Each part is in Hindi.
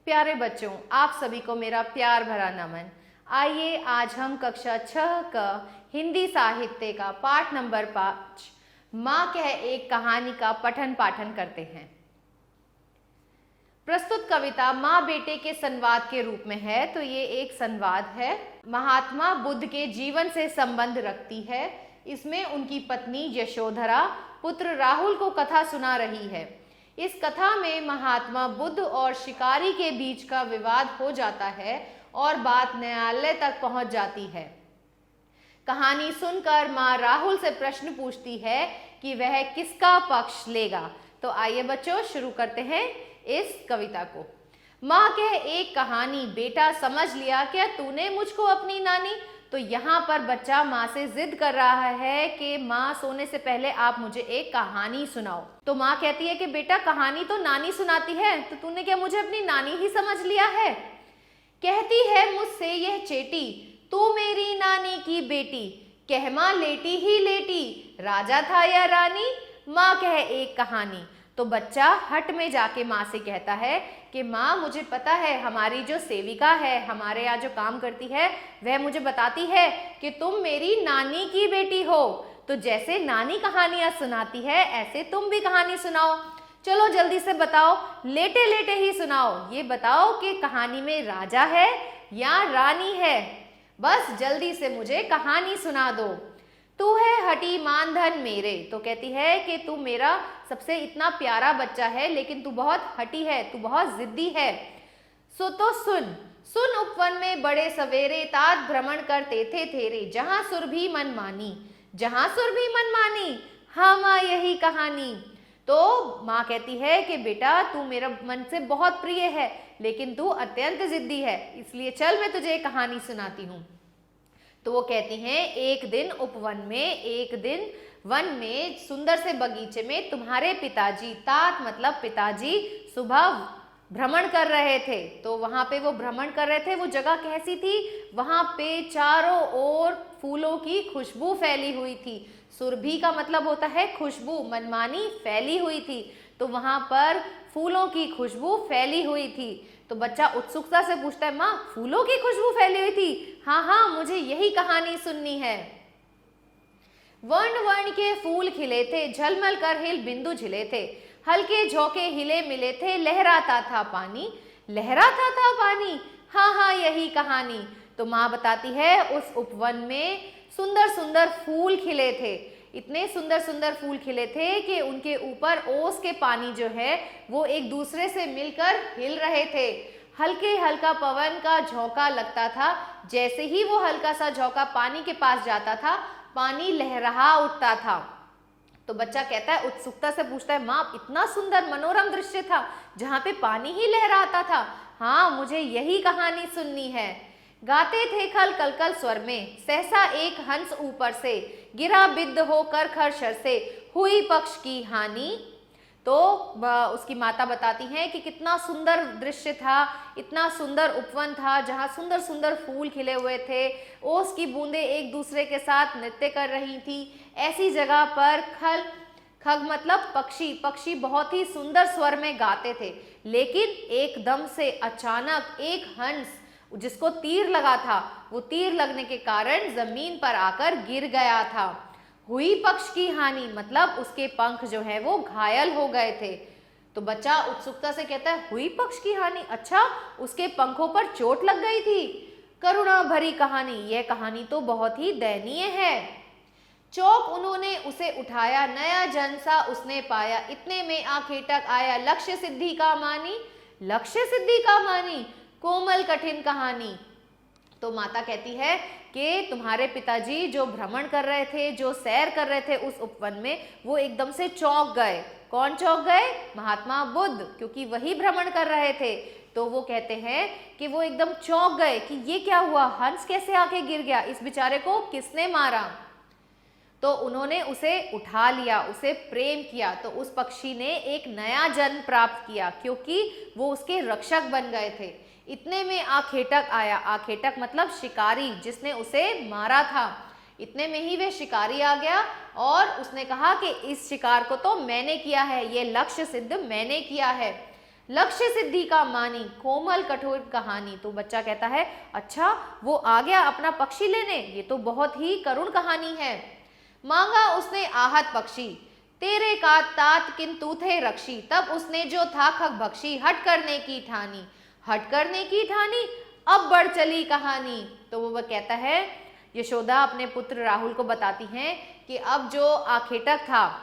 प्यारे बच्चों, आप सभी को मेरा प्यार भरा नमन। आइए आज हम कक्षा 6 का हिंदी साहित्य का पाठ नंबर 5 माँ कह एक कहानी का पठन पाठन करते हैं। प्रस्तुत कविता माँ बेटे के संवाद के रूप में है। तो ये एक संवाद है, महात्मा बुद्ध के जीवन से संबंध रखती है। इसमें उनकी पत्नी यशोधरा पुत्र राहुल को कथा सुना रही है। इस कथा में महात्मा बुद्ध और शिकारी के बीच का विवाद हो जाता है और बात न्यायालय तक पहुंच जाती है। कहानी सुनकर माँ राहुल से प्रश्न पूछती है कि वह किसका पक्ष लेगा। तो आइए बच्चों शुरू करते हैं इस कविता को। माँ कह एक कहानी, बेटा समझ लिया क्या तूने मुझको अपनी नानी। तो यहाँ पर बच्चा माँ से जिद कर रहा है कि माँ सोने से पहले आप मुझे एक कहानी सुनाओ। तो माँ कहती है कि बेटा कहानी तो नानी सुनाती है, तो तूने क्या मुझे अपनी नानी ही समझ लिया है। कहती है मुझसे यह चेटी, तू मेरी नानी की बेटी। कह माँ लेटी ही लेटी, राजा था या रानी। माँ कह एक कहानी। तो बच्चा हट में जाके माँ से कहता है कि माँ मुझे पता है, हमारी जो सेविका है, हमारे यहाँ जो काम करती है, वह मुझे बताती है कि तुम मेरी नानी की बेटी हो। तो जैसे नानी कहानियां सुनाती है ऐसे तुम भी कहानी सुनाओ। चलो जल्दी से बताओ, लेटे लेटे ही सुनाओ। ये बताओ कि कहानी में राजा है या रानी है। बस जल्दी से मुझे कहानी सुना दो। तू है हटी मानधन मेरे। तो कहती है कि तू मेरा सबसे इतना प्यारा बच्चा है, लेकिन तू बहुत हटी है, तू बहुत जिद्दी है। सो तो सुन सुन उपवन में बड़े सवेरे तात भ्रमण करते थे तेरे, जहां सुर भी मन मानी, जहां सुर भी मन मानी। हाँ माँ यही कहानी। तो माँ कहती है कि बेटा तू मेरा मन से बहुत प्रिय है, लेकिन तू अत्यंत जिद्दी है, इसलिए चल मैं तुझे एक कहानी सुनाती हूँ। तो वो कहती हैं एक दिन उपवन में, एक दिन वन में सुंदर से बगीचे में तुम्हारे पिताजी, तात मतलब पिताजी, सुबह भ्रमण कर रहे थे। तो वहां पे वो भ्रमण कर रहे थे। वो जगह कैसी थी? वहां पे चारों ओर फूलों की खुशबू फैली हुई थी। सुरभि का मतलब होता है खुशबू, मनमानी फैली हुई थी। तो वहां पर फूलों की खुशबू फैली हुई थी। तो बच्चा उत्सुकता से पूछता है, माँ फूलों की खुशबू फैली हुई थी? हाँ हाँ मुझे यही कहानी सुननी है। वर्ण वर्ण के फूल खिले थे, झलमल कर हिल बिंदु झिले थे, हल्के झोंके हिले मिले थे, लहराता था पानी, लहराता था पानी। हाँ हाँ यही कहानी। तो माँ बताती है उस उपवन में सुंदर सुंदर फूल खिले थे। इतने सुंदर सुंदर फूल खिले थे कि उनके ऊपर ओस के पानी जो है वो एक दूसरे से मिलकर हिल रहे थे। हल्के हल्का पवन का झोंका लगता था। जैसे ही वो हल्का सा झोंका पानी के पास जाता था, पानी लहरा उठता था। तो बच्चा कहता है, उत्सुकता से पूछता है, माँ इतना सुंदर मनोरम दृश्य था जहाँ पे पानी ही लहराता था। हाँ मुझे यही कहानी सुननी है। गाते थे खल कलकल स्वर में, सहसा एक हंस ऊपर से, गिरा बिद्ध होकर खरशर से, हुई पक्ष की हानि। तो उसकी माता बताती हैं कि कितना सुंदर दृश्य था, इतना सुंदर उपवन था जहाँ सुंदर सुंदर फूल खिले हुए थे, ओस की बूंदें एक दूसरे के साथ नृत्य कर रही थी। ऐसी जगह पर खग मतलब पक्षी, पक्षी बहुत ही सुंदर स्वर में गाते थे। लेकिन एकदम से अचानक एक हंस जिसको तीर लगा था, वो तीर लगने के कारण जमीन पर आकर गिर गया था। हुई पक्ष की हानि मतलब उसके पंख जो है वो घायल हो गए थे। तो बच्चा उत्सुकता से कहता है, हुई पक्ष की हानि? अच्छा उसके पंखों पर चोट लग गई थी। करुणा भरी कहानी, यह कहानी तो बहुत ही दयनीय है। चौक उन्होंने उसे उठाया, नया जन सा उसने पाया, इतने में आखेटक आया, लक्ष्य सिद्धि का मानी, लक्ष्य सिद्धि का मानी, कोमल कठिन कहानी। तो माता कहती है कि तुम्हारे पिताजी जो भ्रमण कर रहे थे, जो सैर कर रहे थे उस उपवन में, वो एकदम से चौंक गए। कौन चौंक गए? महात्मा बुद्ध, क्योंकि वही भ्रमण कर रहे थे। तो वो कहते हैं कि वो एकदम चौंक गए कि ये क्या हुआ, हंस कैसे आके गिर गया, इस बेचारे को किसने मारा। तो उन्होंने उसे उठा लिया, उसे प्रेम किया। तो उस पक्षी ने एक नया जन्म प्राप्त किया क्योंकि वो उसके रक्षक बन गए थे। इतने में आखेटक आया, आखेटक मतलब शिकारी जिसने उसे मारा था। इतने में ही वह शिकारी आ गया और उसने कहा कि इस शिकार को तो मैंने किया है, ये लक्ष्य सिद्ध मैंने किया है। लक्ष्य सिद्धि का मानी, कोमल कठोर कहानी। तो बच्चा कहता है अच्छा वो आ गया अपना पक्षी लेने, ये तो बहुत ही करुण कहानी है। मांगा उसने आहत पक्षी, तेरे का तात किंतु थे रक्षी। तब उसने जो था खग भक्षी, हट करने की ठानी। हट करने की ठानी, अब बढ़ चली कहानी। तो वो कहता है, यशोदा अपने पुत्र राहुल को बताती हैं कि अब जो आखेटक था,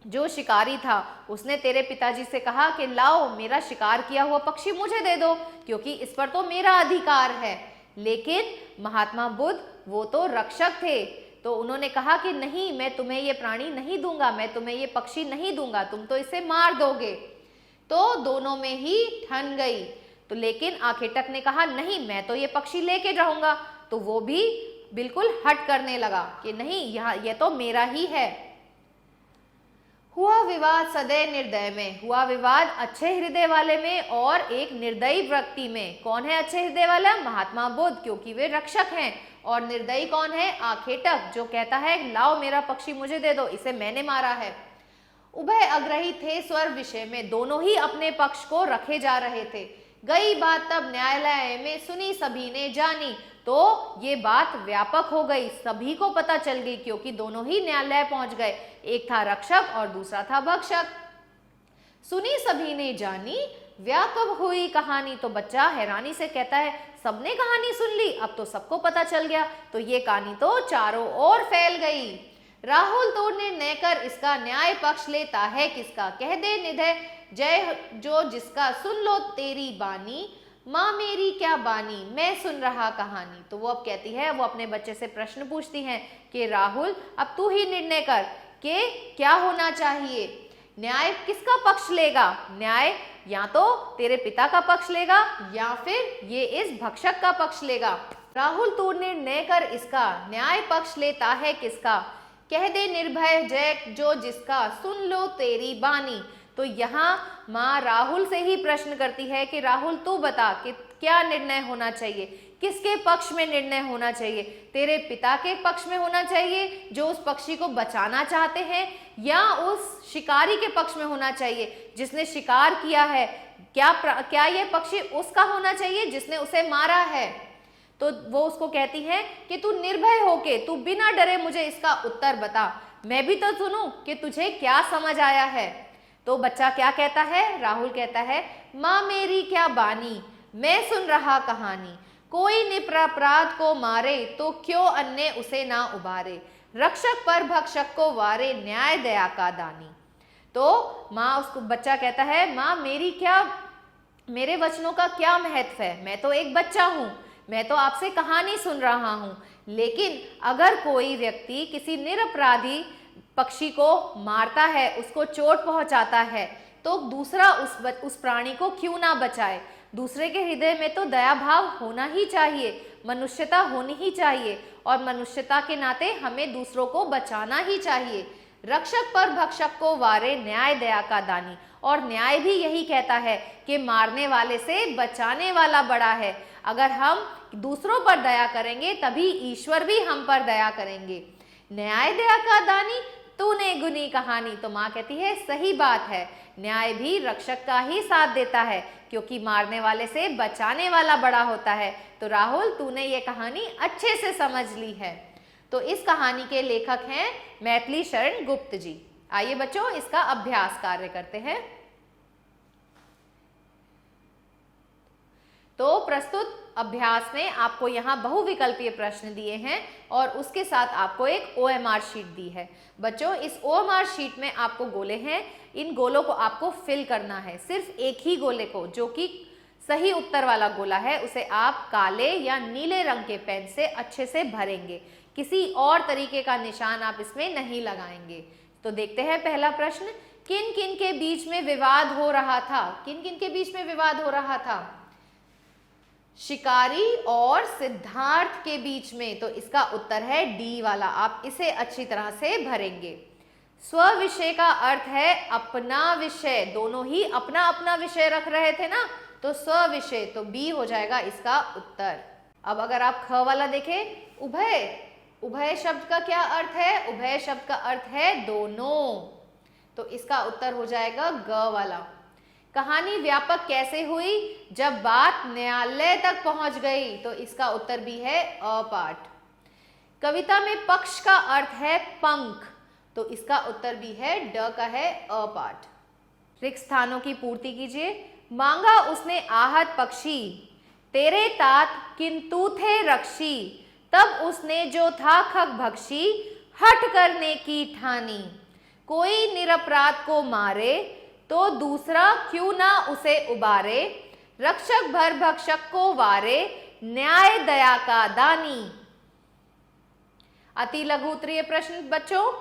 जो शिकारी था, उसने तेरे पिताजी से कहा कि लाओ मेरा शिकार किया हुआ पक्षी मुझे दे दो, क्योंकि इस पर तो मेरा अधिकार है। लेकिन महात्मा बुद्ध वो तो रक्षक थे, तो उन्होंने कहा कि नहीं, मैं तुम्हें ये प्राणी नहीं दूंगा, मैं तुम्हें ये पक्षी नहीं दूंगा, तुम तो इसे मार दोगे। तो दोनों में ही ठन गई। तो लेकिन आखेटक ने कहा नहीं, मैं तो ये पक्षी लेके रहूंगा। तो वो भी बिल्कुल हट करने लगा कि नहीं, यहाँ ये तो मेरा ही है। हुआ विवाद सदैव निर्दय में, हुआ विवाद अच्छे हृदय वाले में और एक निर्दयी व्यक्ति में। कौन है अच्छे हृदय वाला? महात्मा बुद्ध, क्योंकि वे रक्षक हैं। और निर्दयी कौन है? आखेटक, जो कहता है लाओ मेरा पक्षी मुझे दे दो, इसे मैंने मारा है। उभय अग्रही थे स्वर विषय में, दोनों ही अपने पक्ष को रखे जा रहे थे। गई बात तब न्यायालय में, सुनी सभी ने जानी। तो ये बात व्यापक हो गई, सभी को पता चल गई, क्योंकि दोनों ही न्यायालय पहुंच गए, एक था रक्षक और दूसरा था भक्षक। सुनी सभी ने जानी, व्यापक हुई कहानी। तो बच्चा हैरानी से कहता है सबने कहानी सुन ली, अब तो सबको पता चल गया, तो ये कहानी तो चारों ओर फैल गई। राहुल तो निर्णय कर इसका, न्याय पक्ष लेता है किसका। कह दे निधय जय जो जिसका, सुन लो तेरी बानी, माँ मेरी क्या बानी, मैं सुन रहा कहानी। तो वो अब कहती है, वो अपने बच्चे से प्रश्न पूछती हैं कि राहुल अब तू ही निर्णय कर कि क्या होना चाहिए, न्याय किसका पक्ष लेगा। न्याय या तो तेरे पिता का पक्ष लेगा या फिर ये इस भक्षक का पक्ष लेगा। राहुल तू निर्णय कर इसका, न्याय पक्ष लेता है किसका। कह दे निर्भय जय जो जिसका, सुन लो तेरी बानी। तो यहाँ माँ राहुल से ही प्रश्न करती है कि राहुल तू बता कि क्या निर्णय होना चाहिए, किसके पक्ष में निर्णय होना चाहिए। तेरे पिता के पक्ष में होना चाहिए जो उस पक्षी को बचाना चाहते हैं, या उस शिकारी के पक्ष में होना चाहिए जिसने शिकार किया है। क्या ये पक्षी उसका होना चाहिए जिसने उसे मारा है। तो वो उसको कहती है कि तू निर्भय होके, तू बिना डरे मुझे इसका उत्तर बता, मैं भी तो सुनूं कि तुझे क्या समझ आया है। तो बच्चा क्या कहता है? राहुल कहता है माँ मेरी क्या बानी, मैं सुन रहा कहानी। कोई निरपराध को मारे तो क्यों अन्य उसे ना उबारे। रक्षक पर भक्षक को वारे, न्याय दया का दानी। तो माँ उसको, बच्चा कहता है माँ मेरे वचनों का क्या महत्व है, मैं तो एक बच्चा हूँ, मैं तो आपसे कहानी सुन रहा हूँ। लेकिन अगर कोई व्यक्ति किसी निरपराधी पक्षी को मारता है, उसको चोट पहुंचाता है, तो दूसरा उस प्राणी को क्यों ना बचाए। दूसरे के हृदय में तो दया भाव होना ही चाहिए, मनुष्यता होनी ही चाहिए, और मनुष्यता के नाते हमें दूसरों को बचाना ही चाहिए। रक्षक पर भक्षक को वारे, न्याय दया का दानी। और न्याय भी यही कहता है कि मारने वाले से बचाने वाला बड़ा है। अगर हम दूसरों पर दया करेंगे तभी ईश्वर भी हम पर दया करेंगे। न्याय दया का दानी तूने गुनी कहानी। तो माँ कहती है सही बात है, न्याय भी रक्षक का ही साथ देता है, क्योंकि मारने वाले से बचाने वाला बड़ा होता है। तो राहुल तूने ये कहानी अच्छे से समझ ली है। तो इस कहानी के लेखक हैं मैथिली शरण गुप्त जी। आइए बच्चों इसका अभ्यास कार्य करते हैं। तो प्रस्तुत अभ्यास में आपको यहाँ बहुविकल्पीय प्रश्न दिए हैं और उसके साथ आपको एक OMR शीट दी है। बच्चों इस OMR शीट में आपको गोले हैं, इन गोलों को आपको फिल करना है। सिर्फ एक ही गोले को, जो कि सही उत्तर वाला गोला है, उसे आप काले या नीले रंग के पेन से अच्छे से भरेंगे। किसी और तरीके का निशान आप इसमें नहीं लगाएंगे। तो देखते हैं पहला प्रश्न, किन किन के बीच में विवाद हो रहा था। किन किन के बीच में विवाद हो रहा था? शिकारी और सिद्धार्थ के बीच में। तो इसका उत्तर है डी वाला, आप इसे अच्छी तरह से भरेंगे। स्व विषय का अर्थ है अपना विषय, दोनों ही अपना अपना विषय रख रहे थे ना, तो स्व विषय, तो बी हो जाएगा इसका उत्तर। अब अगर आप ख वाला देखें, उभय, उभय शब्द का क्या अर्थ है? उभय शब्द का अर्थ है दोनों, तो इसका उत्तर हो जाएगा ग वाला। कहानी व्यापक कैसे हुई? जब बात न्यायालय तक पहुंच गई। तो इसका उत्तर भी है अ पार्ट। कविता में पक्ष का अर्थ है पंख, तो इसका उत्तर भी है ड का है अ पार्ट। रिक्त स्थानों की पूर्ति कीजिए। मांगा उसने आहत पक्षी, तेरे तात किंतु थे रक्षी, तब उसने जो था खग भक्षी, हट करने की ठानी। कोई निरपराध को मारे, तो दूसरा क्यों ना उसे उबारे, रक्षक भर भक्षक को वारे, न्याय दया का दानी। अति लघु उत्तरीय प्रश्न बच्चों,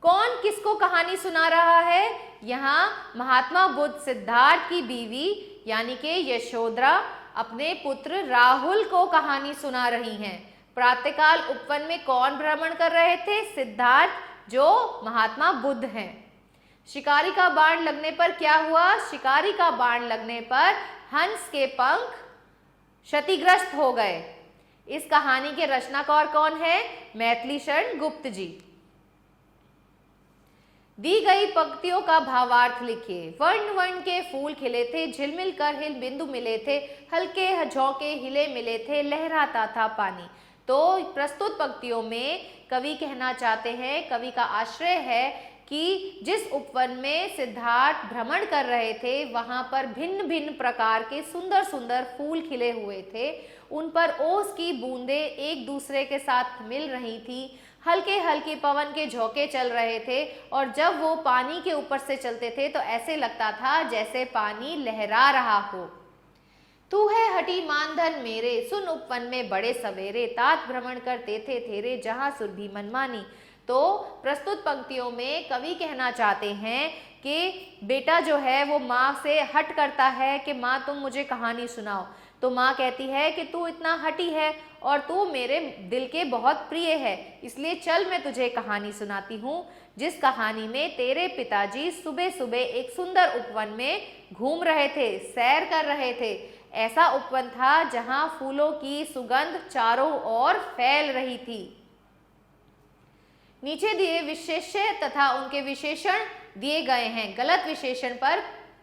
कौन किसको कहानी सुना रहा है? यहाँ महात्मा बुद्ध सिद्धार्थ की बीवी यानी कि यशोधरा अपने पुत्र राहुल को कहानी सुना रही हैं। प्रातःकाल उपवन में कौन भ्रमण कर रहे थे? सिद्धार्थ, जो महात्मा बुद्ध हैं। शिकारी का बाण लगने पर क्या हुआ? शिकारी का बाण लगने पर हंस के पंख क्षतिग्रस्त हो गए। इस कहानी के रचनाकार कौन है? मैथिली शरण गुप्त जी। दी गई पंक्तियों का भावार्थ लिखिए। वर्ण वर्ण के फूल खिले थे, झिलमिल कर हिल बिंदु मिले थे, हल्के झोंके हिले मिले थे, लहराता था पानी। तो प्रस्तुत पंक्तियों में कवि कहना चाहते हैं, कवि का आश्रय है कि जिस उपवन में सिद्धार्थ भ्रमण कर रहे थे वहां पर भिन्न भिन्न प्रकार के सुंदर सुंदर फूल खिले हुए थे, उन पर ओस की बूंदें एक दूसरे के साथ मिल रही थी, हल्के हल्के पवन के झोंके चल रहे थे और जब वो पानी के ऊपर से चलते थे तो ऐसे लगता था जैसे पानी लहरा रहा हो। तू है हटी मानधन मेरे, सुन उपवन में बड़े सवेरे, तात भ्रमण करते थे तेरे, जहां सुरभि मनमानी। तो प्रस्तुत पंक्तियों में कवि कहना चाहते हैं कि बेटा जो है वो माँ से हट करता है कि माँ तुम मुझे कहानी सुनाओ। तो माँ कहती है कि तू इतना हठी है और तू मेरे दिल के बहुत प्रिय है, इसलिए चल मैं तुझे कहानी सुनाती हूँ, जिस कहानी में तेरे पिताजी सुबह सुबह एक सुंदर उपवन में घूम रहे थे, सैर कर रहे थे। ऐसा उपवन था जहाँ फूलों की सुगंध चारों ओर फैल रही थी। नीचे दिए विशेष्य तथा उनके विशेषण दिए गए हैं। गलत विशेषण पर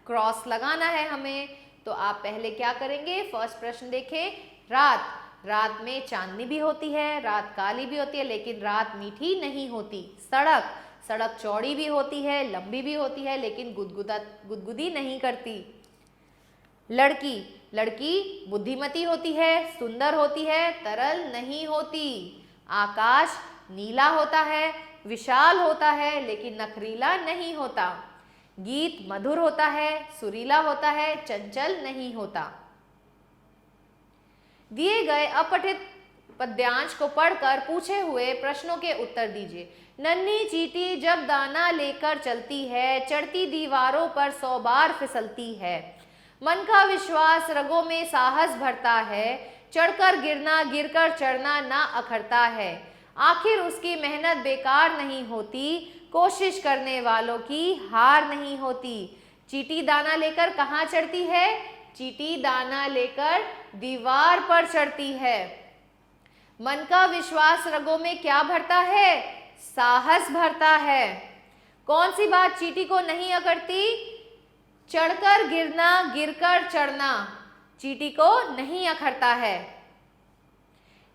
क्रॉस लगाना है हमें। तो आप पहले क्या करेंगे? फर्स्ट प्रश्न देखें। रात, रात में चांदनी भी होती है, रात काली भी होती है, लेकिन रात मीठी नहीं होती। सड़क, सड़क चौड़ी भी होती है, लंबी भी होती है, लेकिन गुदगुदी नहीं करती। लड़की, लड़की बुद्धिमती होती है, सुंदर होती है, तरल नहीं होती। आकाश नीला होता है, विशाल होता है, लेकिन नखरीला नहीं होता। गीत मधुर होता है, सुरीला होता है, चंचल नहीं होता। दिए गए अपठित पद्यांश को पढ़कर पूछे हुए प्रश्नों के उत्तर दीजिए। नन्ही चींटी जब दाना लेकर चलती है, चढ़ती दीवारों पर 100 बार फिसलती है। मन का विश्वास रगों में साहस भरता है, चढ़कर गिरना गिरकर चढ़ना ना अखरता है। आखिर उसकी मेहनत बेकार नहीं होती, कोशिश करने वालों की हार नहीं होती। चींटी दाना लेकर कहाँ चढ़ती है? चींटी दाना लेकर दीवार पर चढ़ती है। मन का विश्वास रगों में क्या भरता है? साहस भरता है। कौन सी बात चींटी को नहीं अकड़ती? चढ़कर गिरना गिरकर चढ़ना चींटी को नहीं अखरता है।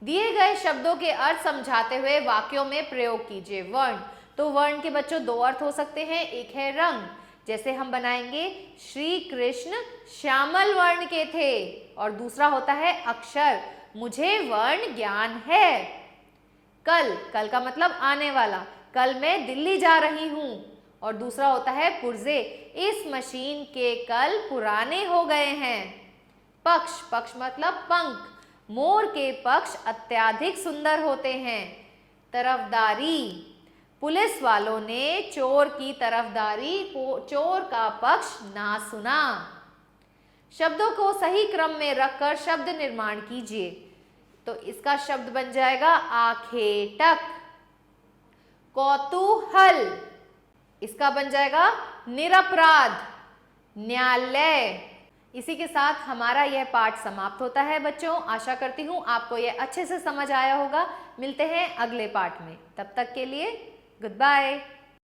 दिए गए शब्दों के अर्थ समझाते हुए वाक्यों में प्रयोग कीजिए। वर्ण, तो वर्ण के बच्चों 2 अर्थ हो सकते हैं। एक है रंग, जैसे हम बनाएंगे श्री कृष्ण श्यामल वर्ण के थे, और दूसरा होता है अक्षर, मुझे वर्ण ज्ञान है। कल, कल का मतलब आने वाला, कल मैं दिल्ली जा रही हूं। और दूसरा होता है पुर्जे, इस मशीन के कल पुराने हो गए हैं। पक्ष, पक्ष मतलब पंख, मोर के पक्ष अत्यधिक सुंदर होते हैं। तरफदारी, पुलिस वालों ने चोर की तरफदारी, चोर का पक्ष ना सुना। शब्दों को सही क्रम में रखकर शब्द निर्माण कीजिए। तो इसका शब्द बन जाएगा आखेटक। कौतूहल, इसका बन जाएगा निरपराध, न्यायालय। इसी के साथ हमारा यह पाठ समाप्त होता है बच्चों। आशा करती हूँ आपको यह अच्छे से समझ आया होगा। मिलते हैं अगले पाठ में, तब तक के लिए गुड बाय।